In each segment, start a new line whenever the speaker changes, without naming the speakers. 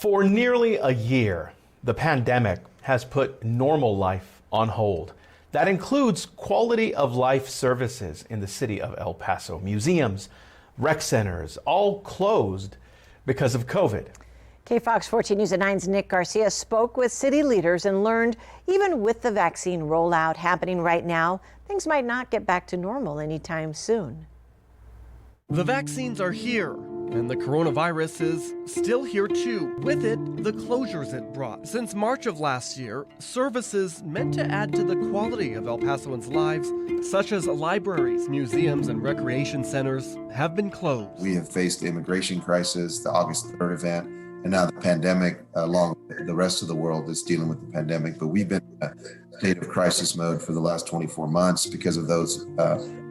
For nearly a year, the pandemic has put normal life on hold. That includes quality of life services in the city of El Paso. Museums, rec centers, all closed because of COVID.
KFOX 14 News at 9's Nic Garcia spoke with city leaders and learned even with the vaccine rollout happening right now, things might not get back to normal anytime soon.
The vaccines are here, and the coronavirus is still here too. With it, the closures it brought. Since March of last year, services meant to add to the quality of El Pasoans' lives, such as libraries, museums, and recreation centers, have been closed.
We have faced the immigration crisis, the August 3rd event, and now the pandemic, along with the rest of the world that's dealing with the pandemic. But we've been in a state of crisis mode for the last 24 months because of those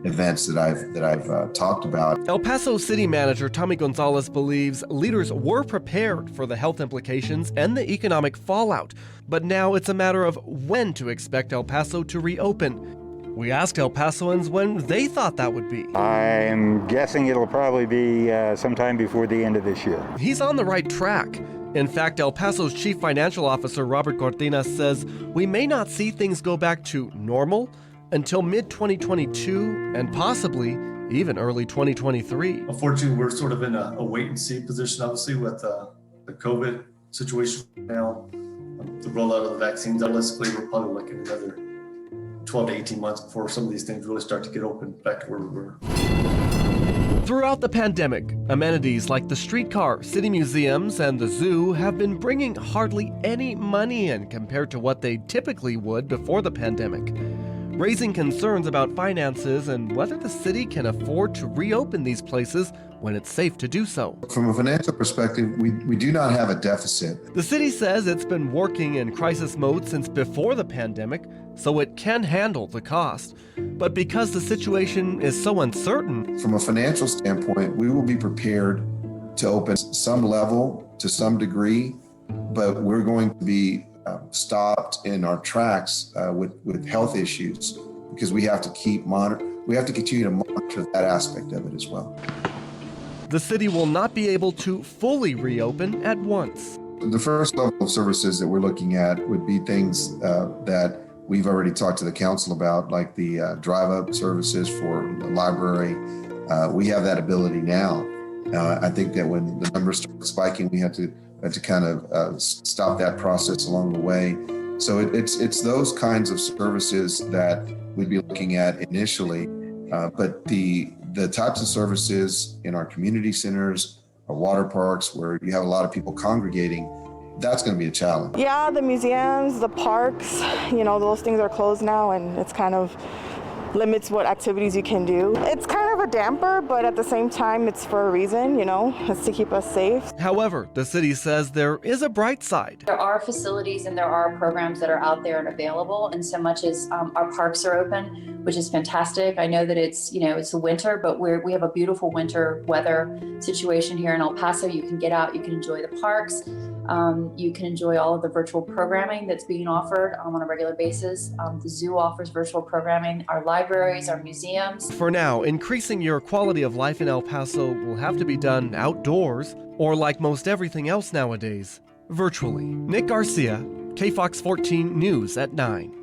events that I've talked about.
El Paso City Manager Tommy Gonzalez believes leaders were prepared for the health implications and the economic fallout, but now it's a matter of when to expect El Paso to reopen. We asked El Pasoans when they thought that would be.
I'm guessing it'll probably be sometime before the end of this year.
He's on the right track. In fact, El Paso's Chief Financial Officer Robert Cortinas says we may not see things go back to normal until mid-2022 and possibly even early 2023.
Unfortunately, we're sort of in a wait-and-see position, obviously, with the COVID situation now. The rollout of the vaccines, realistically, we're probably looking at another 12 to 18 months before some of these things really start to get open back to where we were.
Throughout the pandemic, amenities like the streetcar, city museums, and the zoo have been bringing hardly any money in compared to what they typically would before the pandemic, raising concerns about finances and whether the city can afford to reopen these places when it's safe to do so.
From a financial perspective, we do not have a deficit.
The city says it's been working in crisis mode since before the pandemic, so it can handle the cost. But because the situation is so uncertain,
from a financial standpoint, we will be prepared to open some level to some degree, but we're going to be stopped in our tracks with health issues because we have to continue to monitor that aspect of it as well.
The city will not be able to fully reopen at once.
The first level of services that we're looking at would be things that we've already talked to the council about, like the drive-up services for the library. We have that ability now. I think that when the numbers start spiking, we had to kind of stop that process along the way. So it's those kinds of services that we'd be looking at initially, but the types of services in our community centers, our water parks, where you have a lot of people congregating, that's going to be a challenge.
Yeah, the museums, the parks, those things are closed now, and it's kind of limits what activities you can do. It's kind of a damper, but at the same time, it's for a reason, it's to keep us safe.
However, the city says there is a bright side.
There are facilities and there are programs that are out there and available, and so much as our parks are open, which is fantastic. I know that it's the winter, but we have a beautiful winter weather situation here in El Paso. You can get out, you can enjoy the parks. You can enjoy all of the virtual programming that's being offered on a regular basis. The zoo offers virtual programming, our libraries, our museums.
For now, increasing your quality of life in El Paso will have to be done outdoors, or like most everything else nowadays, virtually. Nic Garcia, KFOX 14 News at 9.